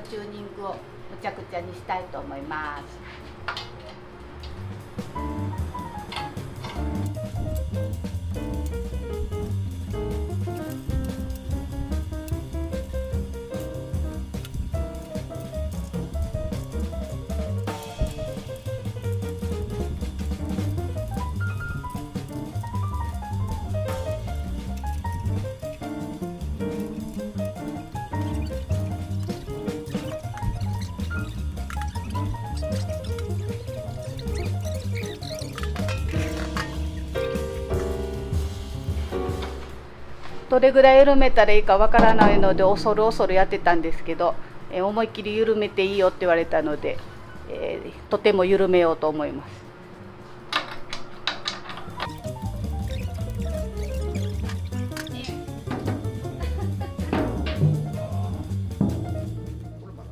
チューニングをむちゃくちゃにしたいと思います。どれぐらい緩めたらいいかわからないので恐る恐るやってたんですけど、思いっきり緩めていいよって言われたので、とても緩めようと思います。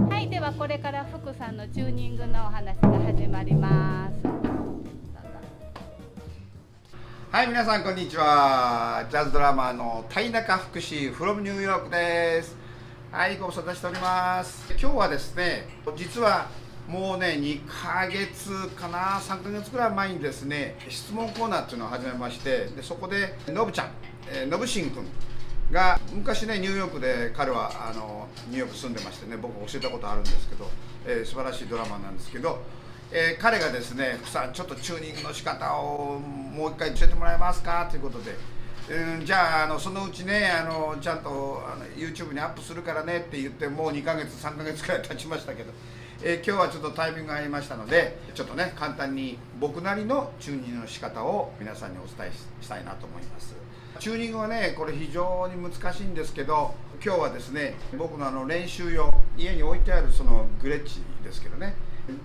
はい、ではこれから福さんのチューニングのお話が始まります。はい、皆さんこんにちは。ジャズドラマーの田中福士 from ニューヨークです。はい、ご無沙汰しております。今日はですね、実はもうね2ヶ月かな3ヶ月くらい前にですね、質問コーナーっていうのを始めまして、でそこでのぶちゃん、のぶしんくんが昔ねニューヨークで彼はニューヨーク住んでましてね、僕教えたことあるんですけど、素晴らしいドラマなんですけど、彼がですね、福さんちょっとチューニングの仕方をもう一回教えてもらえますかということで、じゃあそのうちねちゃんとYouTube にアップするからねって言ってもう2ヶ月3ヶ月くらい経ちましたけど、今日はちょっとタイミングが合いましたので、ちょっとね簡単に僕なりのチューニングの仕方を皆さんにお伝えしたいなと思います。チューニングはねこれ非常に難しいんですけど、今日はですね僕の練習用家に置いてあるそのグレッチですけどね、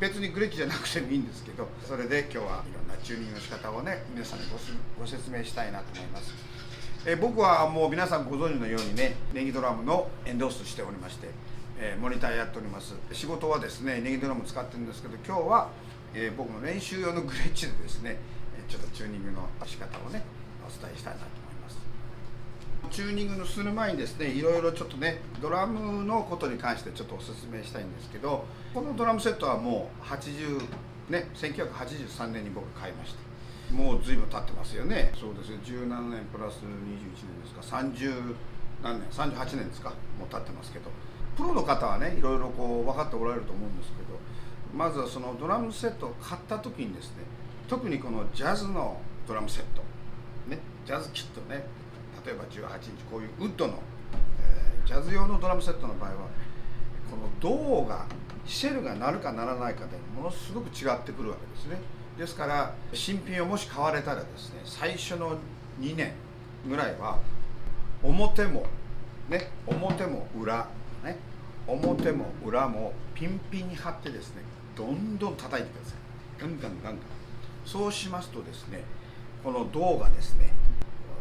別にグレッチじゃなくてもいいんですけど、それで今日はいろんなチューニングの仕方をね皆さんにご説明したいなと思います。僕はもう皆さんご存知のようにねネギドラムのエンドースしておりまして、モニターやっております。仕事はですねネギドラム使ってるんですけど、今日は、僕の練習用のグレッチでですねちょっとチューニングの仕方をねお伝えしたいなと思います。チューニングのする前にですね、いろいろちょっとねドラムのことに関してちょっとお説明したいんですけど、このドラムセットはもう1983年に僕買いました。もう随分経ってますよね。そうですね、17年プラス21年ですか、30何年38年ですか、もう経ってますけど、プロの方はねいろいろこう分かっておられると思うんですけど、まずはそのドラムセットを買った時にですね、特にこのジャズのドラムセットね、ジャズキットね、例えば18インチこういうウッドの、ジャズ用のドラムセットの場合はこの胴がシェルが鳴るか鳴らないかでものすごく違ってくるわけですね。ですから新品をもし買われたらですね、最初の2年ぐらいは表も裏ね、表も裏もピンピンに貼ってですね、どんどん叩いてください。ガンガンガンガン。そうしますとですね、この胴がですね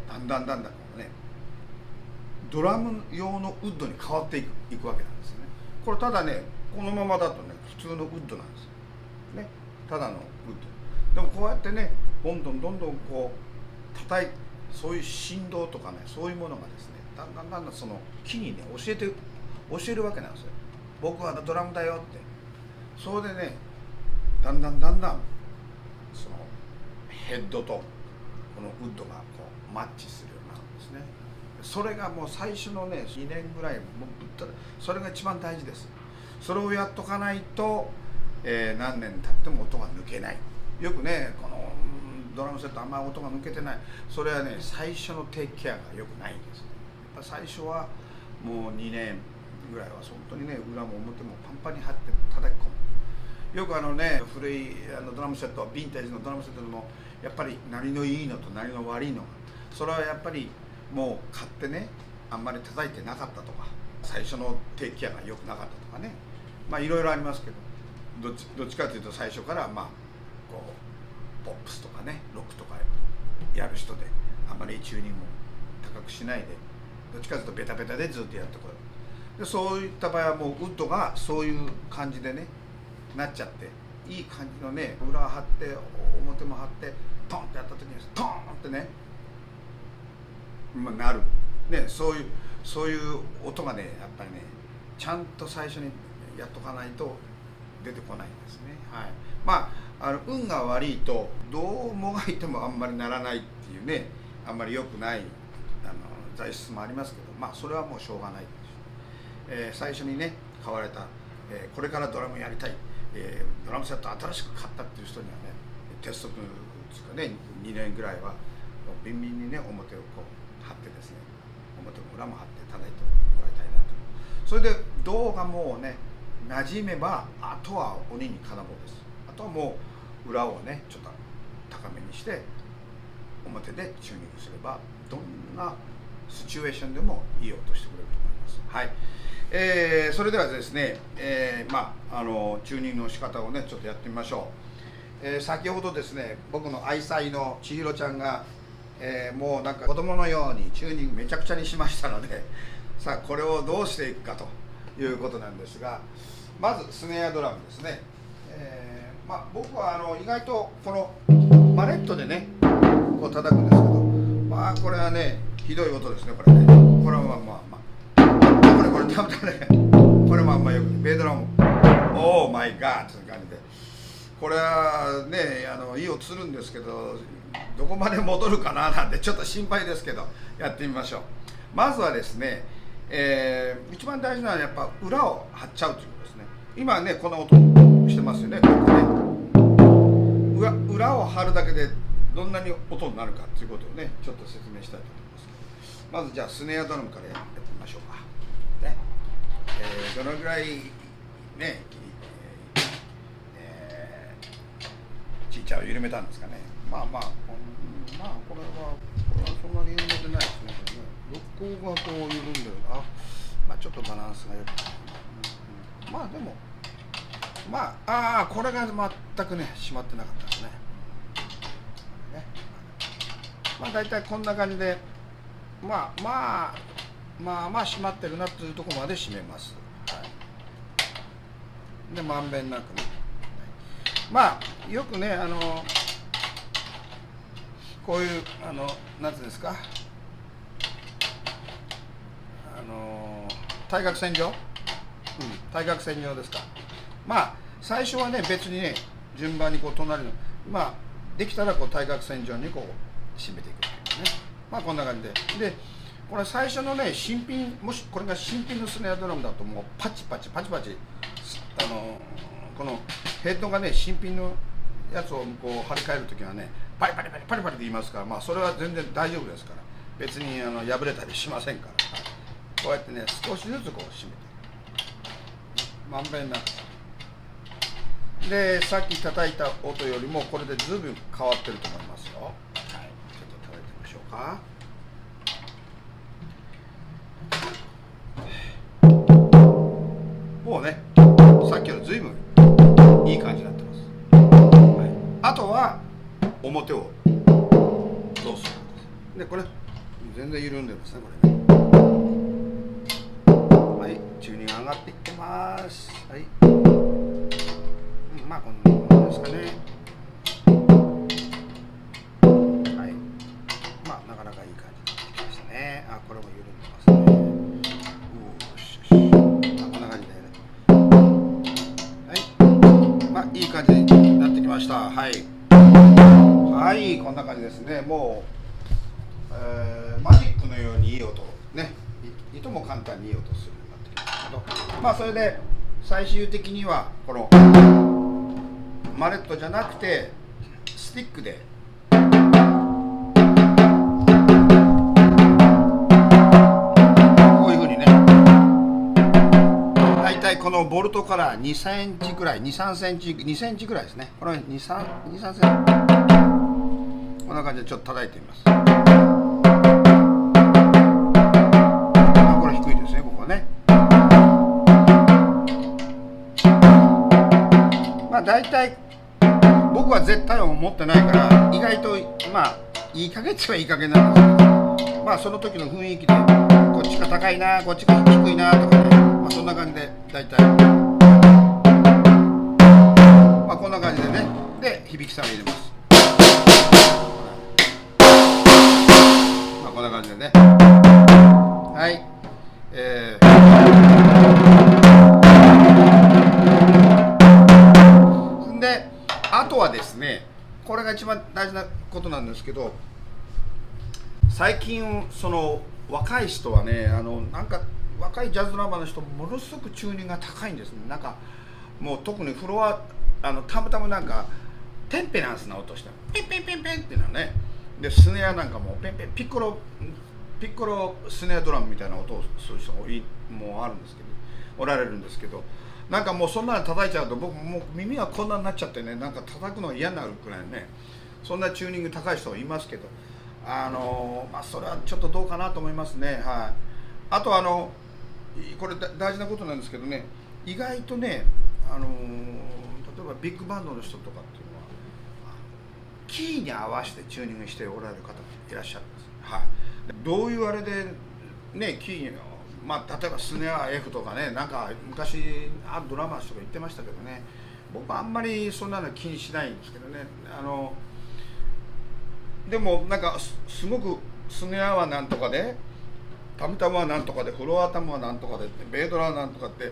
だんだんこのねドラム用のウッドに変わっていくわけなんですよね。これただねこのままだとね普通のウッドなんですよね、ただのウッドでもこうやってねどんどんこう叩いて、そういう振動とかねそういうものがですねだんだんその木にね教えるわけなんですよ。僕はドラムだよって。それでねだんだんそのヘッドとこのウッドがこうマッチするようになるんですね。それがもう最初のね2年ぐらいもそれが一番大事です。それをやっとかないと、何年経っても音が抜けない。よくねこのドラムセットあんまり音が抜けてない、それはね最初のテイクケアが良くないんです。やっぱ最初はもう2年ぐらいは本当にね裏も表もパンパンに張って叩き込む。よく古いドラムセット、ヴィンテージのドラムセットでもやっぱり鳴りのいいのと鳴りの悪いのが、それはやっぱりもう買ってねあんまり叩いてなかったとか、最初のテイクケアが良くなかったとかね、まあいろいろありますけど、どっちかというと最初からまあこうポップスとかねロックとかやる人であんまりチューニングも高くしないで、どっちかというとベタベタでずっとやってこいで、そういった場合はもうウッドがそういう感じでねなっちゃって、いい感じのね裏張って表も張ってトンってやった時にトンってね、なるね、そういう音がねやっぱりねちゃんと最初にやっとかないと出てこないんですね。はい、まあ運が悪いとどうもがいてもあんまりならないっていうね、あんまり良くない材質もありますけど、まあそれはもうしょうがないです。最初にね買われた、これからドラムやりたい、ドラムセット新しく買ったっていう人にはね、鉄則ですかね、2年ぐらいはビンビンにね表をこう貼ってですね、表も裏も貼って叩いてもらいたいなと。それで胴がもうね馴染めば、あとは鬼に金棒です。あとはもう裏をねちょっと高めにして表でチューニングすれば、どんなシチュエーションでもいい音してくれると思います。はい、それではですね、チューニングの仕方をねちょっとやってみましょう。先ほどですね、僕の愛妻の千尋ちゃんが、もうなんか子供のようにチューニングめちゃくちゃにしましたので、さあこれをどうしていくかということなんですが、まずスネアドラムですね。僕は意外とこのマレットでねこう叩くんですけど、これはねひどい音ですね。これね、これはこれ多分ね、これもあんまよくベイドラムオーマイガーという感じで、これはねいい音するんですけど、どこまで戻るかななんてちょっと心配ですけど、やってみましょう。まずはですね、一番大事なのはやっぱ裏を張っちゃうということですね。今ねこんな音してますよね。こうやってね裏を張るだけでどんなに音になるかということをねちょっと説明したいと思います。まずじゃあスネアドラムからやってみましょうか。ね、どのぐらいね、ちいちゃんを緩めたんですかね。これはそんなに緩めてないですね。横がこう緩んでるちょっとバランスがよくでもこれが全くね締まってなかったですね。大体こんな感じで締まってるなっていうところまで締めます。はい、でまんべんなくね、よくねこういうなんていうんですか、対角線上、対角線上ですか。最初はね別にね順番にこう隣のできたらこう対角線上にこう締めていくっていうね。こんな感じで、これ最初のね新品、もしこれが新品のスネアドラムだともうパチパチこのヘッドがね新品のやつをこう張り替えるときはねパリパリって言いますから、それは全然大丈夫ですから、別に破れたりしませんから、こうやってね少しずつこう締めてまんべんなくで、さっき叩いた音よりもこれでずいぶん変わってると思いますよ。はい、ちょっと叩いてみましょうか。もうねさっきよりずいぶんいい感じになってます。あとは表をどうするかです。でこれ全然緩んでますね。これね、はい、チューニング上がっていってます。はい、こんなものですかね。はい、なかなかいい感じになってきましたね。これも緩んでますね。こんな感じでね。はい、いい感じになってきました。はい、こんな感じですね。もう、マジックのようにいい音ね、いとも簡単にいい音するようになってきましたけど、それで最終的にはこのマレットじゃなくてスティックでこういうふうにね、だいたいこのボルトから2センチぐらい、2、3センチ、2センチぐらいですね。これ2、3センチ、こんな感じでちょっと叩いてみます。これ低いですね、ここはね。だいたい僕は絶対音持ってないから意外といい加減って言えばいい加減なんですけど、その時の雰囲気でこっちが高いなこっちが低いなとかね、そんな感じでだいたいこんな感じでね、で響きさを入れます。こんな感じでね、はい、とはですね、これが一番大事なことなんですけど、最近その若い人はね、なんか若いジャズドラマーの人ものすごくチューニングが高いんですね。なんかもう特にフロアたまたまなんかテンペランスな音してペンペンペンペンっていうのはね、でスネアなんかもペンペンピッコロスネアドラムみたいな音をする人ももうあるんですけど、おられるんですけど、なんかもうそんなの叩いちゃうと僕もう耳がこんなになっちゃってね、なんか叩くのが嫌になるくらいね、そんなチューニング高い人がいますけど、まあそれはちょっとどうかなと思いますね。はい。あとこれ大事なことなんですけどね、意外とね、例えばビッグバンドの人とかっていうのはキーに合わせてチューニングしておられる方もいらっしゃるんです。はい。どういうあれでね、キーに、まあ例えばスネア F とかね、なんか昔あるドラマーの人が言ってましたけどね、僕はあんまりそんなの気にしないんですけどね。でもなんかすごくスネアはなんとかで、タムタムはなんとかで、フロアタムはなんとかで、ベードラはなんとかって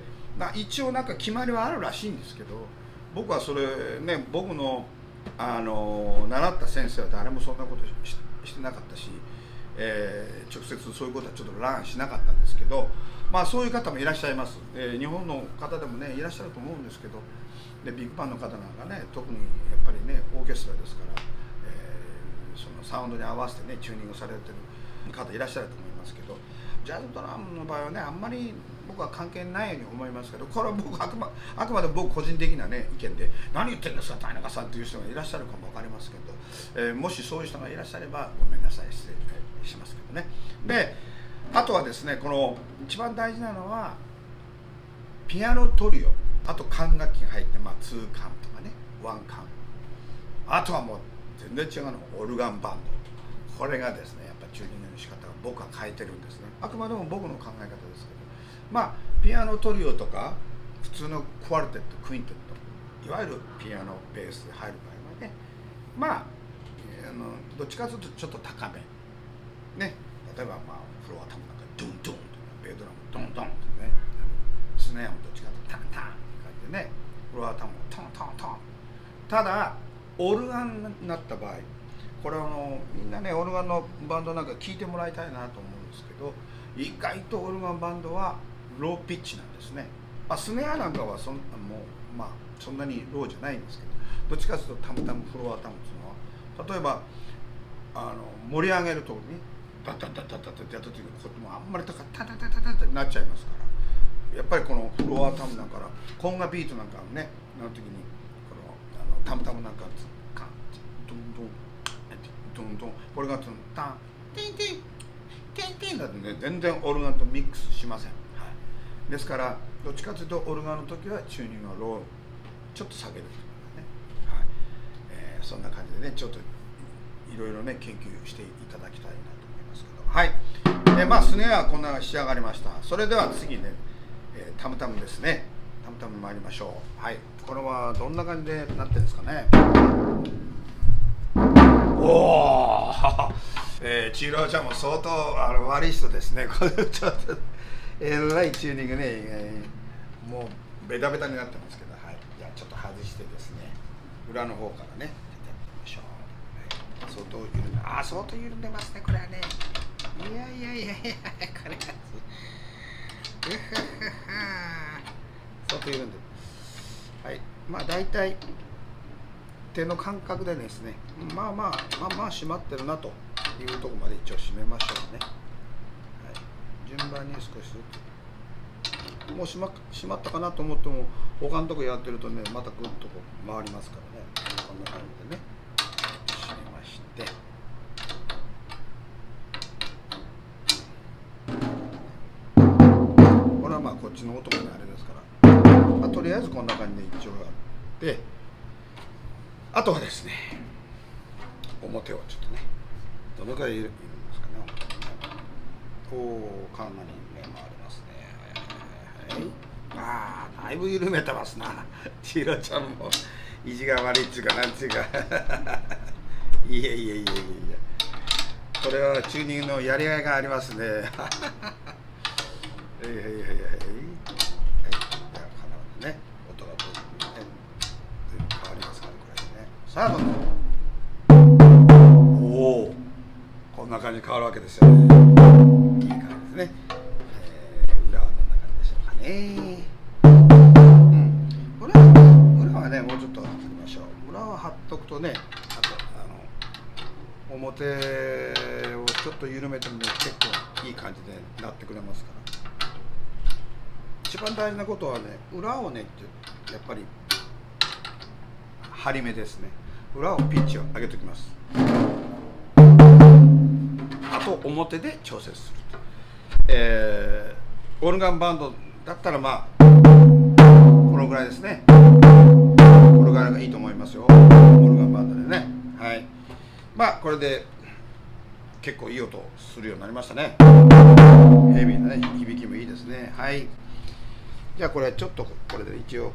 一応なんか決まりはあるらしいんですけど、僕はそれね、僕の習った先生は誰もそんなことしてなかったし、直接そういうことはちょっとランしなかったんですけど、まあそういう方もいらっしゃいます。日本の方でもねいらっしゃると思うんですけど、でビッグバンの方なんかね、特にやっぱりねオーケストラですから、そのサウンドに合わせてねチューニングされてる方いらっしゃると思いますけど、ジャズドラムの場合はねあんまり僕は関係ないように思いますけど、これは僕あくまで僕個人的なね意見で、何言ってるんですか田中さんという人がいらっしゃるかも分かりますけど、もしそういう人がいらっしゃればごめんなさい、失礼しますけどね。であとはですね、この一番大事なのはピアノトリオ、あと管楽器が入って、まあ2管とかね1管、あとはもう全然違うのオルガンバンド、これがですねやっぱチューニングの仕方が僕は変えてるんですね。あくまでも僕の考え方ですけど、まあピアノトリオとか普通のクワルテットクインテット、いわゆるピアノベースで入る場合はね、まあどっちかというとちょっと高めね、例えばまあフロアタムなんかドゥンドゥンとか、ベードラムドンドンとかね、スネアもどっちかというとタンタンって感じでね、フロアタムもトントントン。ただオルガンになった場合、これはみんなねオルガンのバンドなんか聴いてもらいたいなと思うんですけど、意外とオルガンバンドはローピッチなんですね。まあ、スネアなんかはもう、まあ、そんなにローじゃないんですけど、どっちかというとタムタムフロアタムっていうのは、例えば盛り上げるときにダッダッダッダッダッってやった時にこうもあんまり高いタタタタタってなっちゃいますから、やっぱりこのフロアタムなんかコンガビートなんかねなる時にこのタムタムなんかカンドンドンドンドン、これがタンティンティンティンティンだとね全然オルガンとミックスしません。はい、ですからどっちかというとオルガンの時はチューニングはローちょっと下げるというかね、はい、そんな感じでねちょっといろいろね研究していただきたいなと思いますけど、はい。でまあスネアはこんな仕上がりました。それでは次ね、タムタムですね。タムタム参りましょう。はい。これはどんな感じでなってるんですかね。おお、チーローちゃんも相当悪い人ですね。これちょっとえらいチューニングね、もうベタベタになってますけど、はい。じゃあちょっと外してですね、裏の方からね。相当緩んで、相当緩んでますね、これはね。いや、これは相当緩んでる。はい、まあ大体手の感覚でですね、まあ締まってるなというところまで一応締めましょうね。はい、順番に少しずつ。もう締まったかなと思っても、他のとこやってるとね、またぐっとこう回りますからね。こんな感じでね。でこれはまあこっちの音があれですから、まあ、とりあえずこんな感じで一応やって、あとはですね表をちょっとねどのくらいいるんですかね。おお、かなりね回りますね。はい、だいぶ緩めてますな。チーロちゃんも意地が悪いっていうかなんていうかいやこれはチューニングのやりがいがありますね。はい、じゃあ必ずね音が変わりますから、これね。さあどんどんおおこんな感じに変わるわけですよね。いい感じですね。裏はどんな感じでしょうかね。裏はねもうちょっと貼りましょう。裏は貼っとくとね、あと表をちょっと緩めても、ね、結構いい感じでなってくれますから。一番大事なことはね、裏をねやっぱり張り目ですね。裏をピッチを上げておきます。あと表で調節する。オルガンバンドだったらまあこのぐらいですね。このぐらいがいいと思いますよ。オルガンバンドでね。はい。まあこれで結構いい音するようになりましたね。ヘビーなね響きもいいですね。はい。じゃあこれちょっとこれで一応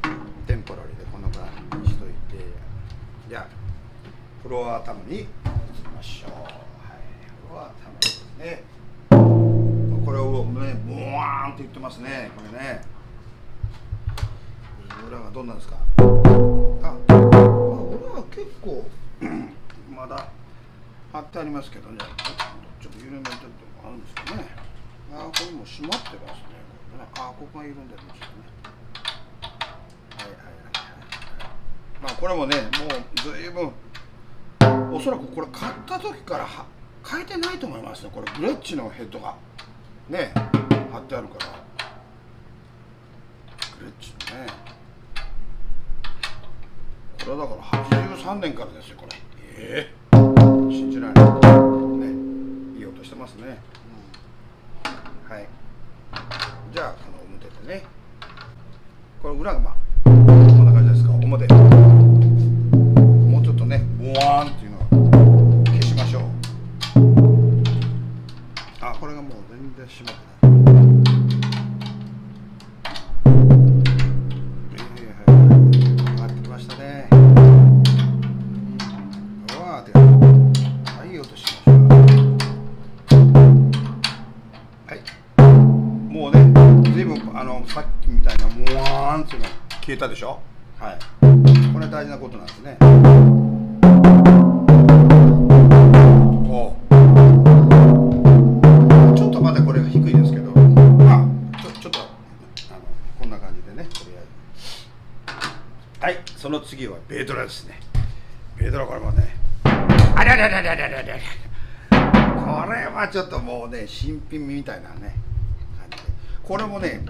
テンポラリーでこんな感じにしといて、じゃあフロアタムに移りましょう。はい。フロアタムですね。これをねボワーンって言ってますね。これね。裏がどんなんですか。裏は結構まだ貼ってありますけどね。ちょっと緩めてるとこあるんですかね。これも閉まってますね。ここが緩んでるんですよね。まあこれもね、もうずいぶんおそらくこれ買った時から変えてないと思いますね。これグレッチのヘッドがね貼ってあるから、グレッチのね、これはだから83年からですよこれ。信じられないね。いい音してますね。はい。じゃあこの表でね、これ裏がまあこんな感じですか。表もうちょっとねボワーンっていうのを消しましょう。これがもう全然閉まってない。上がってきましたね。うわーっていい音しましょう。はい。もうね随分さっきみたいなモワーンっていうの消えたでしょ。はい。これ大事なことなんですね。ちょっとまだこれが低いですけど、まあちょっとこんな感じでね、とりあえず。はい。その次はベードラですね。ベードラこれもね、ありゃりゃりゃりゃりゃりゃりゃ。これはちょっともうね新品みたいなね感じで、これもね